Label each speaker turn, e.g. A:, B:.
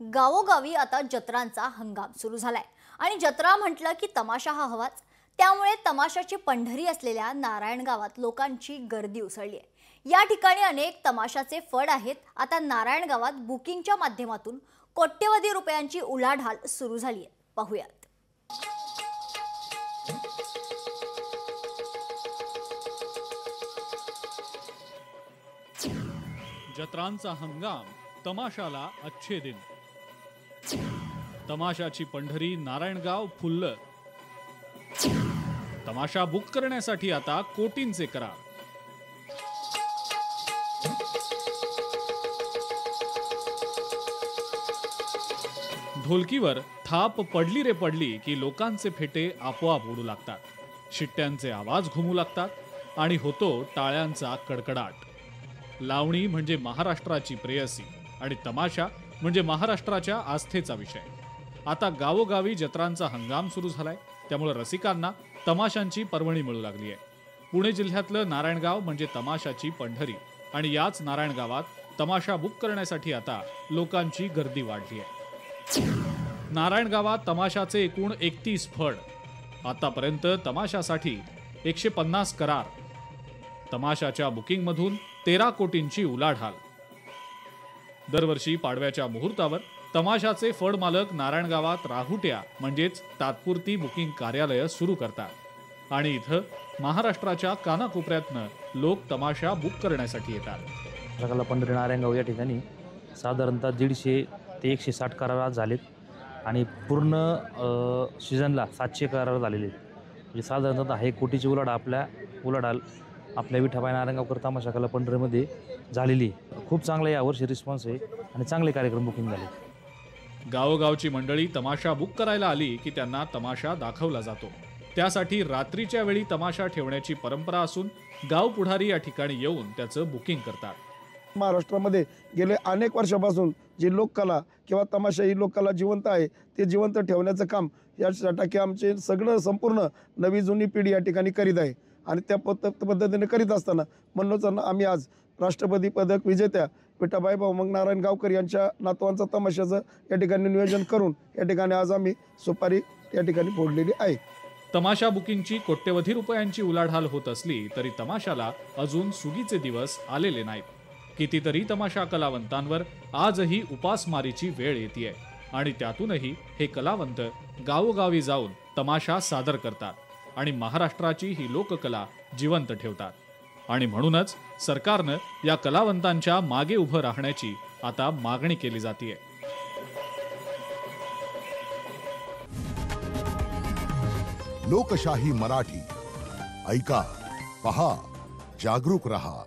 A: गावोगावी आता जत्रांचा हंगाम सुरू झालाय आणि जत्रा म्हटलं की तमाशा हा हवाच। त्यामुळे तमाशाची पंढरी असलेल्या नारायणगावात लोकांची गर्दी उसळली आहे। या ठिकाणी अनेक तमाशाचे फड आहेत। आता नारायणगावात बुकिंगच्या माध्यमातून कोट्यवधी रुपयांची उलाढाल सुरू झाली आहे। पाहूयात।
B: जत्रांचा हंगाम, तमाशाला अच्छे दिन। तमाशाची पंढरी नारायणगाव फुल्ल। तमाशा बुक करण्यासाठी आता कोटींचे करार। ढोलकीवर थाप पडली रे पडली की लोकांचे फेटे आपोआप उडू लागतात, शिट्ट्यांचे आवाज घुमू लागतात आणि होतो टाळ्यांचा कडकडाट। लावणी म्हणजे महाराष्ट्राची प्रेयसी आणि तमाशा म्हणजे महाराष्ट्राच्या आस्थेचा विषय। आता गावोगावी जत्रांचा हंगाम सुरू झालाय, त्यामुळे रसिकांना तमाशांची पर्वणी मिळू लागली आहे। पुणे जिल्ह्यातलं नारायणगाव म्हणजे तमाशाची पंढरी आणि याच नारायणगावात तमाशा बुक करण्यासाठी आता लोकांची गर्दी वाढली आहे। नारायणगावात तमाशाचे एकूण 31 फड। आतापर्यंत तमाशासाठी 150 करार। तमाशाच्या बुकिंगमधून 13 कोटींची उलाढाल। दरवर्षी पाडव्याच्या मुहूर्तावर तमाशाचे फड मालक नारायणगावात राहुट्या म्हणजेच तात्पुरती बुकिंग कार्यालय सुरू करतात आणि इथं महाराष्ट्राच्या कानाकोपऱ्यातनं लोक तमाशा बुक करण्यासाठी येतात।
C: सकाळला पंढरी नारायणगाव या ठिकाणी साधारणतः 150 ते 160 करार आज झालेत आणि पूर्ण सीझनला 700 करार झालेले आहेत। म्हणजे साधारणतः 1 कोटीची उलाढाल आपल्या विठाबाई नारायणगावकर तमाशा कला पंढरीमध्ये झालेली। खूप चांगला यावर्षी रिस्पॉन्स आहे आणि चांगले कार्यक्रम बुकिंग झाले।
B: गावोगावची मंडळी तमाशा बुक करायला आली की त्यांना तमाशा दाखवला जातो। त्यासाठी रात्रीच्या वेळी तमाशा ठेवण्याची परंपरा असून गाव पुढारी या ठिकाणी येऊन त्याचं बुकिंग करतात।
D: महाराष्ट्रामध्ये गेले अनेक वर्षापासून जी लोककला किंवा तमाशा ही लोककला जिवंत आहे, ते जिवंत ठेवण्याचं काम यासाठी आमचे सगळं संपूर्ण नवी जुनी पिढी या ठिकाणी करीत आहे आणि त्या पद्धतीने करीत असताना म्हणूनच आम्ही आज राष्ट्रपती पदक विजेत्या विठाबाई भाऊमंग नारायणगावकर यांच्या नातवांचा तमाशाचं या ठिकाणी नियोजन करून या ठिकाणी आज आम्ही सुपारी या ठिकाणी फोडलेली आहे।
B: तमाशा बुकिंगची कोट्यवधी रुपयांची उलाढाल होत असली तरी तमाशाला अजून सुगीचे दिवस आलेले नाहीत। कितीतरी तमाशा कलावंतांवर आजही उपासमारीची वेळ येते आणि त्यातूनही हे कलावंत गावोगावी जाऊन तमाशा सादर करतात आणि महाराष्ट्राची ही लोककला जिवंत ठेवतात। आणि म्हणूनच सरकारनं या कलावंतांच्या मागे उभं राहण्याची आता मागणी केली जाते।
E: लोकशाही मराठी ऐका, पहा, जागरूक रहा।